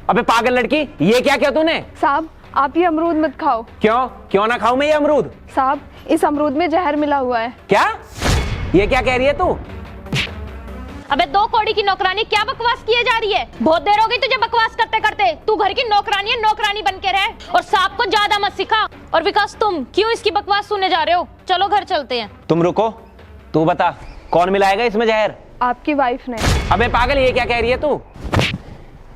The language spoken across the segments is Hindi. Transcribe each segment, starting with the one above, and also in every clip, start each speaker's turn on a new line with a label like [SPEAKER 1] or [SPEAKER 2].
[SPEAKER 1] अबे पागल लड़की, ये क्या किया तूने?
[SPEAKER 2] साहब आप ये अमरूद मत खाओ।
[SPEAKER 1] क्यों क्यों ना खाऊं मैं ये अमरूद?
[SPEAKER 2] साहब इस अमरूद में जहर मिला हुआ है।
[SPEAKER 1] क्या? ये क्या कह रही है तू?
[SPEAKER 3] अबे 2 कौड़ी की नौकरानी, क्या बकवास किए जा रही है? बहुत देर हो गई तुझे बकवास करते करते। तू घर की नौकरानी है, नौकरानी बन के रहे और सांप को ज्यादा मत सिखा। और विकास तुम क्यों इसकी बकवास सुनने जा रहे हो? चलो घर चलते हैं।
[SPEAKER 1] तुम रुको, तू बता कौन मिलाएगा इसमें जहर?
[SPEAKER 2] आपकी वाइफ ने।
[SPEAKER 1] अबे पागल, ये क्या कह रही है तू?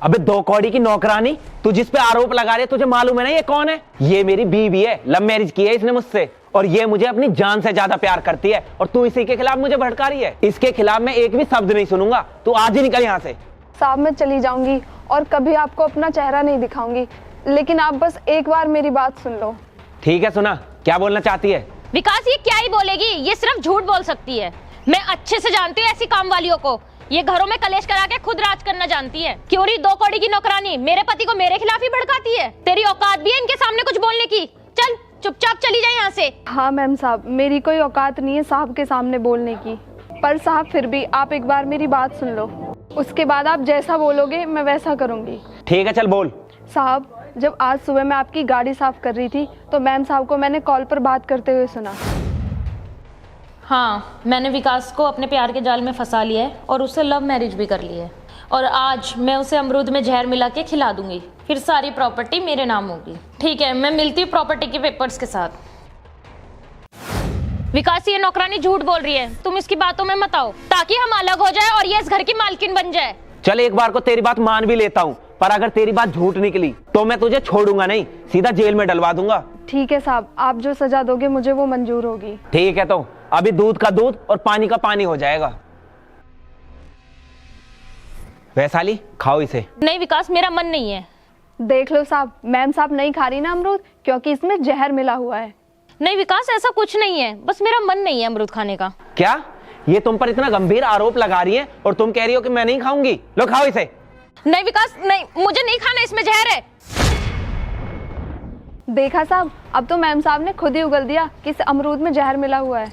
[SPEAKER 1] अबे 2 कौड़ी की नौकरानी, तू जिस पे आरोप लगा रही है तुझे मालूम है ना ये कौन है? ये मेरी बीवी है, लव मैरिज की है इसने मुझसे, और ये मुझे अपनी जान से ज्यादा प्यार करती है, और तू इसी के खिलाफ मुझे भड़का रही है। इसके खिलाफ मैं एक भी शब्द नहीं सुनूंगा। तू आज ही निकल यहाँ से।
[SPEAKER 2] साहब मैं चली जाऊंगी और कभी आपको अपना चेहरा नहीं दिखाऊंगी, लेकिन आप बस एक बार मेरी बात सुन लो।
[SPEAKER 1] ठीक है, सुना। क्या बोलना चाहती है?
[SPEAKER 3] विकास ये क्या ही बोलेगी, ये सिर्फ झूठ बोल सकती है। मैं अच्छे से जानती हूँ ऐसी काम वालियों को। ये घरों में कलेश करा के खुद राज करना जानती है। क्यों रही 2 कौड़ी की नौकरानी मेरे पति को मेरे खिलाफ ही भड़काती है? तेरी औकात भी है इनके सामने कुछ बोलने की? चल चुपचाप चली जाए यहाँ से।
[SPEAKER 2] हाँ मैम साहब, मेरी कोई औकात नहीं है साहब के सामने बोलने की, पर साहब फिर भी आप एक बार मेरी बात सुन लो, उसके बाद आप जैसा बोलोगे मैं वैसा करूँगी।
[SPEAKER 1] ठीक है, चल बोल।
[SPEAKER 2] साहब जब आज सुबह मैं आपकी गाड़ी साफ कर रही थी तो मैम साहब को मैंने कॉल पर बात करते हुए सुना।
[SPEAKER 3] हाँ, मैंने विकास को अपने प्यार के जाल में फंसा लिया है और उससे लव मैरिज भी कर ली है, और आज मैं उसे अमरूद में जहर मिला के खिला दूंगी, फिर सारी प्रॉपर्टी मेरे नाम होगी। ठीक है, मैं मिलती हूँ प्रॉपर्टी के पेपर्स के साथ। विकास ये नौकरानी झूठ बोल रही है, तुम इसकी बातों में मत आओ, ताकि हम अलग हो जाए और ये इस घर की मालकिन बन जाए।
[SPEAKER 1] चल एक बार को तेरी बात मान भी लेता हूँ, पर अगर तेरी बात झूठ निकली तो मैं तुझे छोड़ूंगा नहीं, सीधा जेल में डलवा दूंगा।
[SPEAKER 2] ठीक है साहब, आप जो सजा दोगे मुझे वो मंजूर होगी।
[SPEAKER 1] ठीक है, तो अभी दूध का दूध और पानी का पानी हो जाएगा। वैशाली खाओ इसे।
[SPEAKER 3] नहीं विकास, मेरा मन नहीं है।
[SPEAKER 2] देख लो साहब, मैम साहब नहीं खा रही ना अमरूद, क्योंकि इसमें जहर मिला हुआ है।
[SPEAKER 3] नहीं विकास, ऐसा कुछ नहीं है, बस मेरा मन नहीं है अमरूद खाने का।
[SPEAKER 1] क्या? ये तुम पर इतना गंभीर आरोप लगा रही है और तुम कह रही हो कि मैं नहीं खाऊंगी? लो खाओ इसे।
[SPEAKER 3] नहीं विकास, नहीं, मुझे नहीं खाना, इसमें जहर है।
[SPEAKER 2] देखा साहब, अब तो मैम साहब ने खुद ही उगल दिया कि इस अमरूद में जहर मिला हुआ है।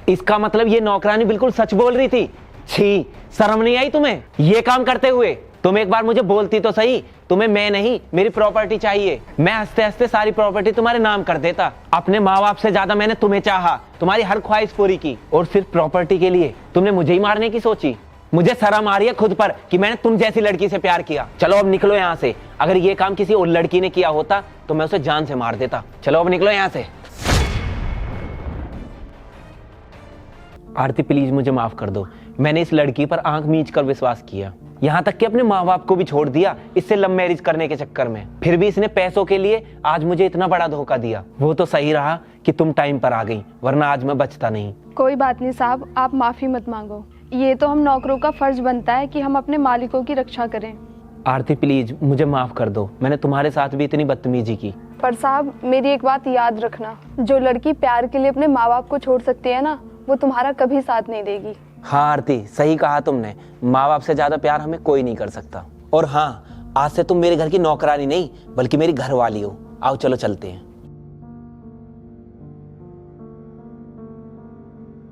[SPEAKER 1] इसका मतलब ये नौकरानी बिल्कुल सच बोल रही थी। छी, शर्म नहीं आई तुम्हें ये काम करते हुए? तुम एक बार मुझे बोलती तो सही, तुम्हें मैं नहीं मेरी प्रॉपर्टी चाहिए। मैं हंसते हंसते सारी प्रॉपर्टी तुम्हारे नाम कर देता। अपने माँ बाप से ज्यादा मैंने तुम्हें चाहा, तुम्हारी हर ख्वाहिश पूरी की, और सिर्फ प्रॉपर्टी के लिए तुमने मुझे ही मारने की सोची। मुझे शर्म आ रही है खुद पर कि मैंने तुम जैसी लड़की से प्यार किया। चलो अब निकलो यहाँ से। अगर ये काम किसी और लड़की ने किया होता तो मैं उसे जान से मार देता। चलो अब निकलो यहाँ से। आरती प्लीज मुझे माफ कर दो, मैंने इस लड़की पर आंख मीच कर विश्वास किया, यहाँ तक कि अपने माँ बाप को भी छोड़ दिया इससे लव मैरिज करने के चक्कर में। फिर भी इसने पैसों के लिए आज मुझे इतना बड़ा धोखा दिया। वो तो सही रहा कि तुम टाइम पर आ गई, वरना आज मैं बचता नहीं।
[SPEAKER 2] कोई बात नहीं साहब, आप माफी मत मांगो। ये तो हम नौकरों का फर्ज बनता है कि हम अपने मालिकों की रक्षा करें।
[SPEAKER 1] आरती प्लीज मुझे माफ कर दो, मैंने तुम्हारे साथ भी इतनी बदतमीजी की।
[SPEAKER 2] पर साहब मेरी एक बात याद रखना, जो लड़की प्यार के लिए अपने माँ बाप को छोड़ सकती है ना, वो तुम्हारा कभी साथ नहीं देगी।
[SPEAKER 1] हाँ आरती, सही कहा तुमने, माँ बाप से ज्यादा प्यार हमें कोई नहीं कर सकता। और हाँ, आज से तुम मेरे घर की नौकरानी नहीं बल्कि मेरी घरवाली हो। आओ चलो चलते हैं।